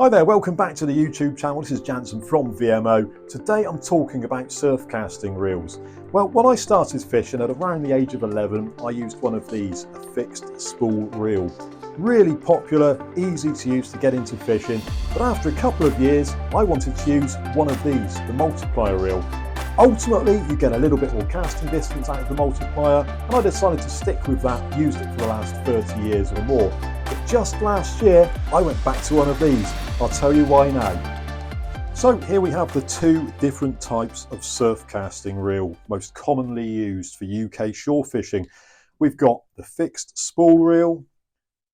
Hi there, welcome back to the YouTube channel. This is Jansen from VMO. Today I'm talking about surf casting reels. Well, when I started fishing at around the age of 11, I used one of these, a fixed spool reel. Really popular, easy to use to get into fishing, but after a couple of years, I wanted to use one of these, the Multiplier reel. Ultimately, you get a little bit more casting distance out of the Multiplier, and I decided to stick with that, used it for the last 30 years or more. But just last year, I went back to one of these. I'll tell you why now. So here we have the two different types of surf casting reel, most commonly used for UK shore fishing. We've got the fixed spool reel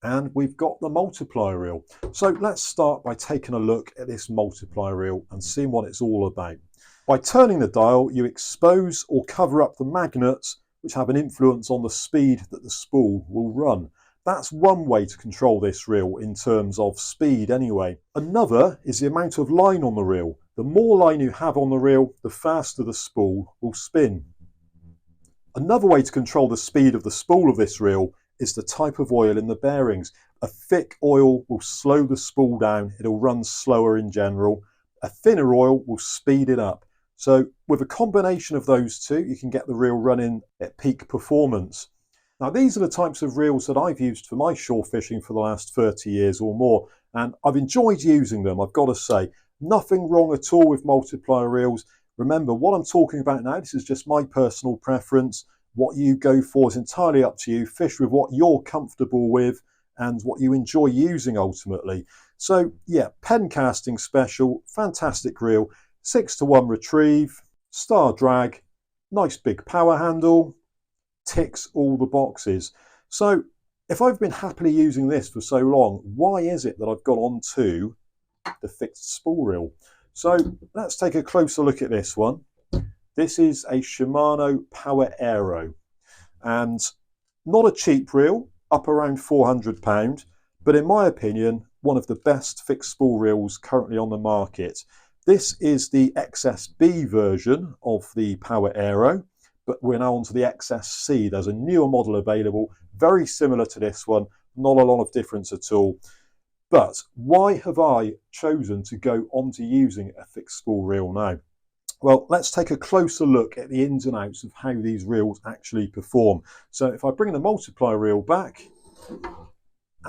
and we've got the multiplier reel. So let's start by taking a look at this multiplier reel and seeing what it's all about. By turning the dial, you expose or cover up the magnets which have an influence on the speed that the spool will run. That's one way to control this reel in terms of speed anyway. Another is the amount of line on the reel. The more line you have on the reel, the faster the spool will spin. Another way to control the speed of the spool of this reel is the type of oil in the bearings. A thick oil will slow the spool down, it'll run slower in general. A thinner oil will speed it up. So with a combination of those two, you can get the reel running at peak performance. Now these are the types of reels that I've used for my shore fishing for the last 30 years or more, and I've enjoyed using them, I've got to say. Nothing wrong at all with multiplier reels. Remember, what I'm talking about now, this is just my personal preference. What you go for is entirely up to you. Fish with what you're comfortable with and what you enjoy using ultimately. So yeah, pen casting special, fantastic reel, 6-to-1 retrieve, star drag, nice big power handle, ticks all the boxes. So if I've been happily using this for so long, why is it that I've got onto the fixed spool reel? So let's take a closer look at this one. This is a Shimano Power Aero, and not a cheap reel, up around £400, but in my opinion, one of the best fixed spool reels currently on the market. This is the XSB version of the Power Aero, but we're now onto the XSC. There's a newer model available, very similar to this one, not a lot of difference at all. But why have I chosen to go on to using a fixed spool reel now? Well, let's take a closer look at the ins and outs of how these reels actually perform. So if I bring the multiplier reel back,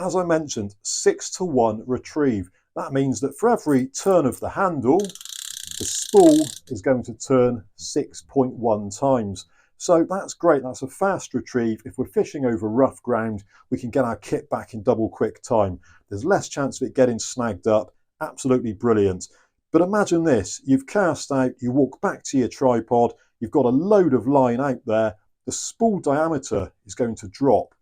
as I mentioned, 6-to-1 retrieve. That means that for every turn of the handle, the spool is going to turn 6.1 times. So that's great, that's a fast retrieve. If we're fishing over rough ground, we can get our kit back in double quick time. There's less chance of it getting snagged up, absolutely brilliant. But imagine this, you've cast out, you walk back to your tripod, you've got a load of line out there, the spool diameter is going to drop.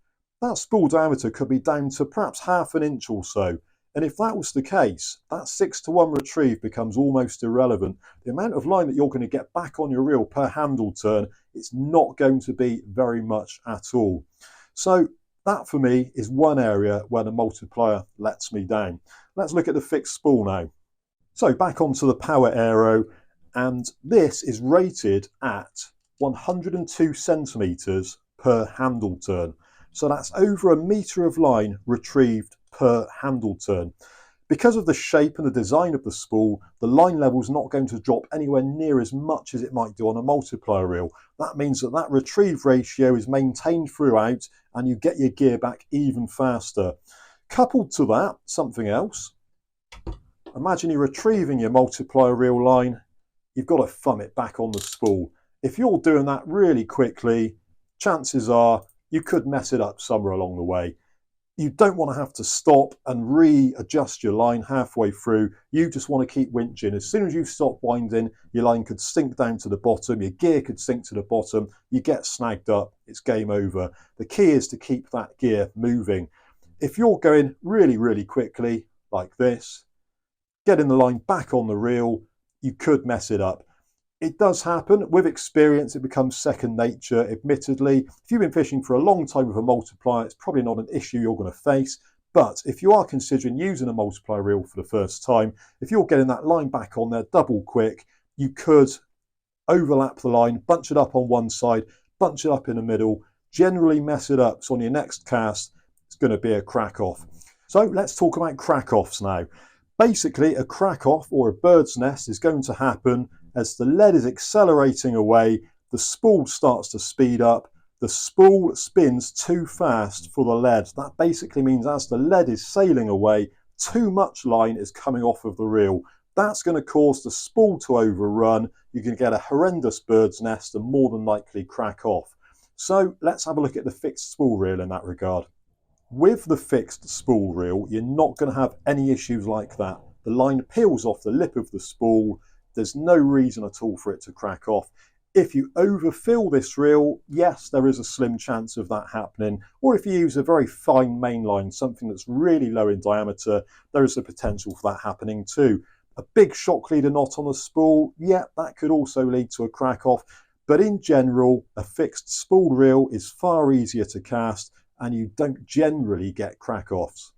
That spool diameter could be down to perhaps ½ an inch or so. And if that was the case, that 6-to-1 retrieve becomes almost irrelevant. The amount of line that you're going to get back on your reel per handle turn, it's not going to be very much at all. So that for me is one area where the multiplier lets me down. Let's look at the fixed spool now. So back onto the Power Aero, and this is rated at 102 centimetres per handle turn. So that's over a metre of line retrieved per handle turn. Because of the shape and the design of the spool, the line level is not going to drop anywhere near as much as it might do on a multiplier reel. That means that that retrieve ratio is maintained throughout and you get your gear back even faster. Coupled to that, something else. Imagine you're retrieving your multiplier reel line, you've got to thumb it back on the spool. If you're doing that really quickly, chances are you could mess it up somewhere along the way. You don't want to have to stop and readjust your line halfway through. You just want to keep winching. As soon as you stop winding, your line could sink down to the bottom, your gear could sink to the bottom, you get snagged up, it's game over. The key is to keep that gear moving. If you're going really, really quickly, like this, getting the line back on the reel, you could mess it up. It does happen. With experience, it becomes second nature, admittedly. If you've been fishing for a long time with a multiplier, it's probably not an issue you're going to face. But if you are considering using a multiplier reel for the first time, if you're getting that line back on there double quick, you could overlap the line, bunch it up on one side, bunch it up in the middle, generally mess it up. So on your next cast, it's going to be a crack off. So let's talk about crack offs now. Basically, a crack off or a bird's nest is going to happen as the lead is accelerating away, the spool starts to speed up, the spool spins too fast for the lead. That basically means as the lead is sailing away, too much line is coming off of the reel. That's going to cause the spool to overrun. You can get a horrendous bird's nest and more than likely crack off. So let's have a look at the fixed spool reel in that regard. With the fixed spool reel, you're not going to have any issues like that. The line peels off the lip of the spool. There's no reason at all for it to crack off. If you overfill this reel, yes, there is a slim chance of that happening. Or if you use a very fine main line, something that's really low in diameter, there is a potential for that happening too. A big shock leader knot on a spool, yeah, that could also lead to a crack off. But in general, a fixed spool reel is far easier to cast and you don't generally get crack offs.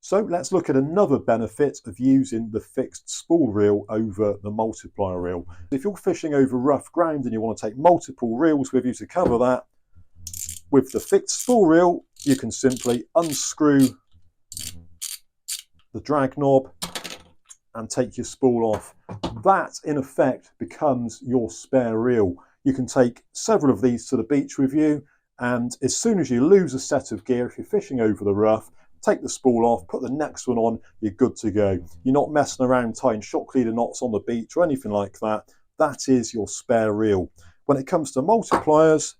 So let's look at another benefit of using the fixed spool reel over the multiplier reel. If you're fishing over rough ground and you want to take multiple reels with you to cover that, with the fixed spool reel, you can simply unscrew the drag knob and take your spool off. That, in effect, becomes your spare reel. You can take several of these to the beach with you, and as soon as you lose a set of gear, if you're fishing over the rough, take the spool off, put the next one on, you're good to go. You're not messing around tying shock leader knots on the beach or anything like that. That is your spare reel. When it comes to multipliers,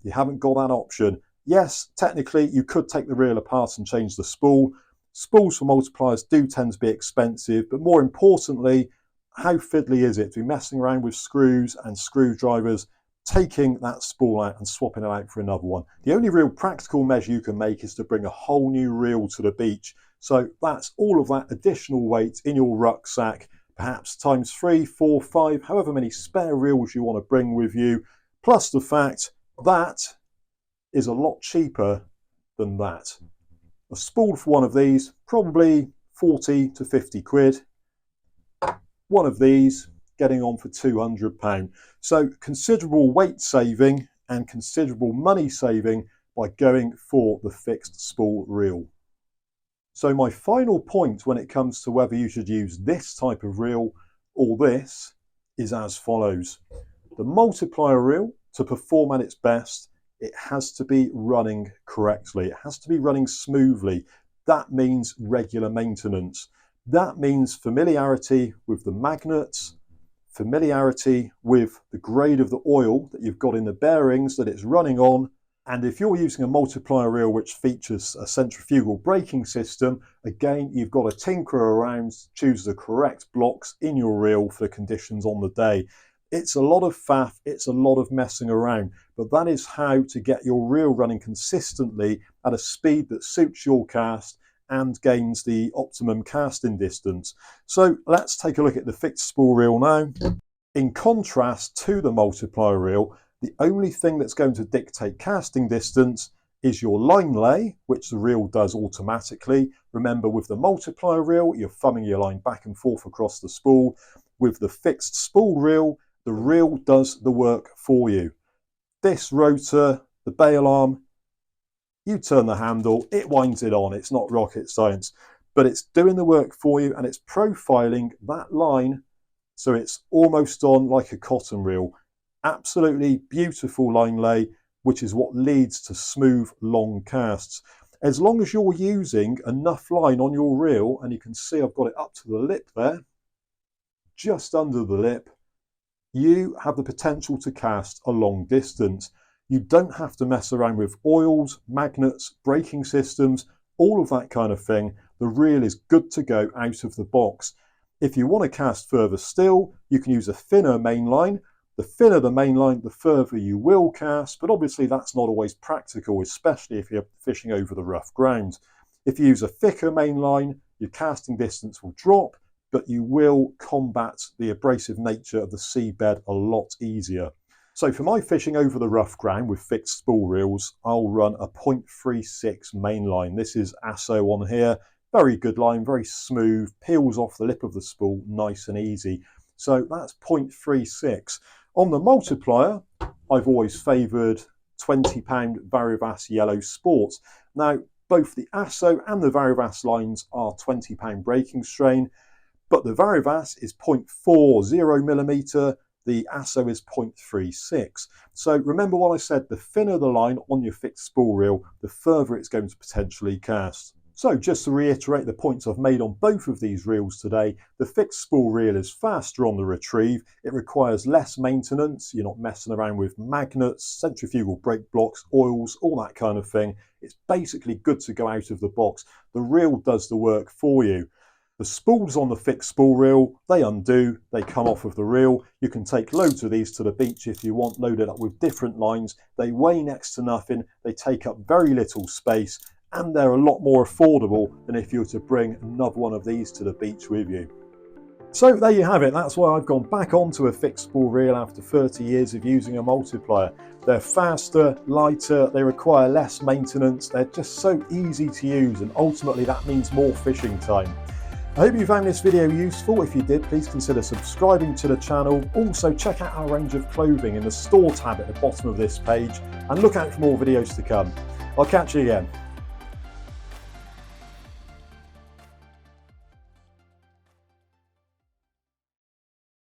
you haven't got that option. Yes, technically you could take the reel apart and change the spool. Spools for multipliers do tend to be expensive, but more importantly, how fiddly is it to be messing around with screws and screwdrivers, taking that spool out and swapping it out for another one? The only real practical measure you can make is to bring a whole new reel to the beach. So that's all of that additional weight in your rucksack, perhaps times 3, 4, 5, however many spare reels you want to bring with you, plus the fact that is a lot cheaper than that. A spool for one of these, probably 40 to 50 quid. One of these getting on for £200. So considerable weight saving and considerable money saving by going for the fixed spool reel. So my final point when it comes to whether you should use this type of reel or this is as follows. The multiplier reel, to perform at its best, it has to be running correctly. It has to be running smoothly. That means regular maintenance. That means familiarity with the magnets, familiarity with the grade of the oil that you've got in the bearings that it's running on. And if you're using a multiplier reel which features a centrifugal braking system, again, you've got to tinker around, choose the correct blocks in your reel for the conditions on the day. It's a lot of faff, it's a lot of messing around, but that is how to get your reel running consistently at a speed that suits your cast and gains the optimum casting distance. So let's take a look at the fixed spool reel now. In contrast to the multiplier reel, the only thing that's going to dictate casting distance is your line lay, which the reel does automatically. Remember, with the multiplier reel, you're thumbing your line back and forth across the spool. With the fixed spool reel, the reel does the work for you. This rotor, the bail arm, you turn the handle, it winds it on. It's not rocket science, but it's doing the work for you and it's profiling that line so it's almost on like a cotton reel. Absolutely beautiful line lay, which is what leads to smooth, long casts. As long as you're using enough line on your reel, and you can see I've got it up to the lip there, just under the lip, you have the potential to cast a long distance. You don't have to mess around with oils, magnets, braking systems, all of that kind of thing. The reel is good to go out of the box. If you want to cast further still, you can use a thinner main line. The thinner the main line, the further you will cast, but obviously that's not always practical, especially if you're fishing over the rough ground. If you use a thicker main line, your casting distance will drop, but you will combat the abrasive nature of the seabed a lot easier. So for my fishing over the rough ground with fixed spool reels, I'll run a 0.36 main line. This is ASSO on here. Very good line, very smooth, peels off the lip of the spool, nice and easy. So that's 0.36. On the multiplier, I've always favoured £20 Varivas Yellow Sport. Now, both the ASSO and the Varivas lines are £20 braking strain. but the Varivas is 0.40mm, the ASSO is 0.36. So remember what I said, the thinner the line on your fixed spool reel, the further it's going to potentially cast. So just to reiterate the points I've made on both of these reels today, the fixed spool reel is faster on the retrieve, it requires less maintenance, you're not messing around with magnets, centrifugal brake blocks, oils, all that kind of thing. It's basically good to go out of the box. The reel does the work for you. The spools on the fixed spool reel, they undo, they come off of the reel. You can take loads of these to the beach if you want, loaded up with different lines. They weigh next to nothing, they take up very little space, and they're a lot more affordable than if you were to bring another one of these to the beach with you. So there you have it, that's why I've gone back onto a fixed spool reel after 30 years of using a multiplier. They're faster, lighter, they require less maintenance, they're just so easy to use, and ultimately that means more fishing time. I hope you found this video useful. If you did, please consider subscribing to the channel. Also check out our range of clothing in the store tab at the bottom of this page, and look out for more videos to come. I'll catch you again.